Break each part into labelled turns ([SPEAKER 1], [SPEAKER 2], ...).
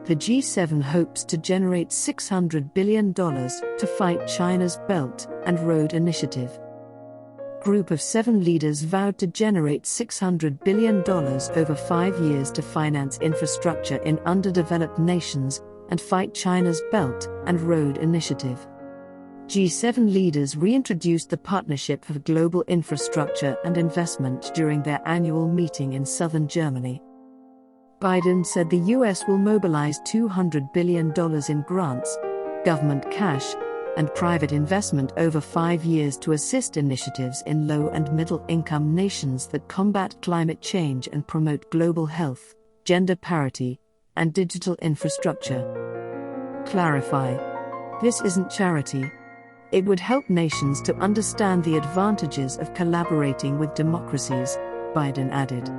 [SPEAKER 1] The G7 hopes to generate $600 billion to fight China's Belt and Road Initiative. Group of 7 leaders vowed to generate $600 billion over 5 years to finance infrastructure in underdeveloped nations and fight China's Belt and Road Initiative. G7 leaders reintroduced the Partnership for Global Infrastructure and Investment during their annual meeting in southern Germany. Biden said the U.S. will mobilize $200 billion in grants, government cash, and private investment over 5 years to assist initiatives in low- and middle-income nations that combat climate change and promote global health, gender parity, and digital infrastructure. Clarify: this isn't charity. It would help nations to understand the advantages of collaborating with democracies, Biden added.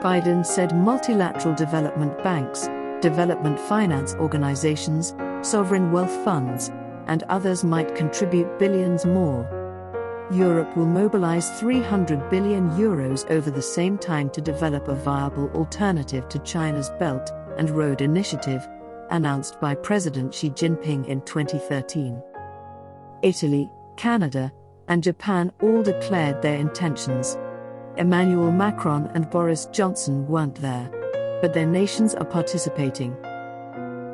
[SPEAKER 1] Biden said multilateral development banks, development finance organizations, sovereign wealth funds, and others might contribute billions more. Europe will mobilize €300 billion over the same time to develop a viable alternative to China's Belt and Road Initiative, announced by President Xi Jinping in 2013. Italy, Canada, and Japan all declared their intentions. Emmanuel Macron and Boris Johnson weren't there, but their nations are participating.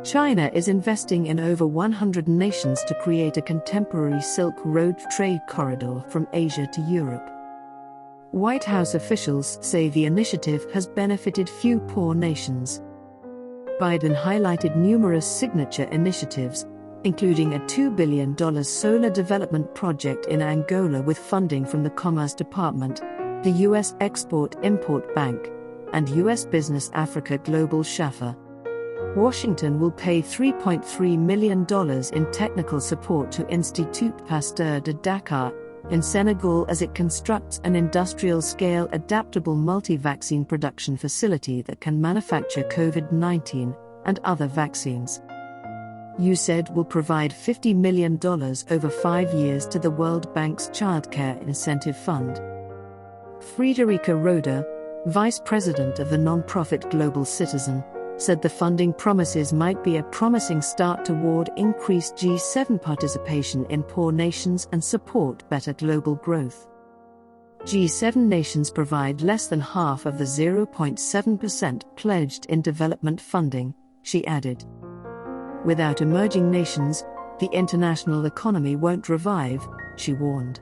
[SPEAKER 1] China is investing in over 100 nations to create a contemporary Silk Road trade corridor from Asia to Europe. White House officials say the initiative has benefited few poor nations. Biden highlighted numerous signature initiatives, including a $2 billion solar development project in Angola with funding from the Commerce Department, the U.S. Export-Import Bank, and U.S. Business Africa Global Shaffer. Washington will pay $3.3 million in technical support to Institut Pasteur de Dakar, in Senegal, as it constructs an industrial-scale adaptable multi-vaccine production facility that can manufacture COVID-19 and other vaccines. USAID will provide $50 million over 5 years to the World Bank's Childcare Incentive Fund. Friederike Roeder, vice president of the nonprofit Global Citizen, said the funding promises might be a promising start toward increased G7 participation in poor nations and support better global growth. G7 nations provide less than half of the 0.7% pledged in development funding, she added. Without emerging nations, the international economy won't revive, she warned.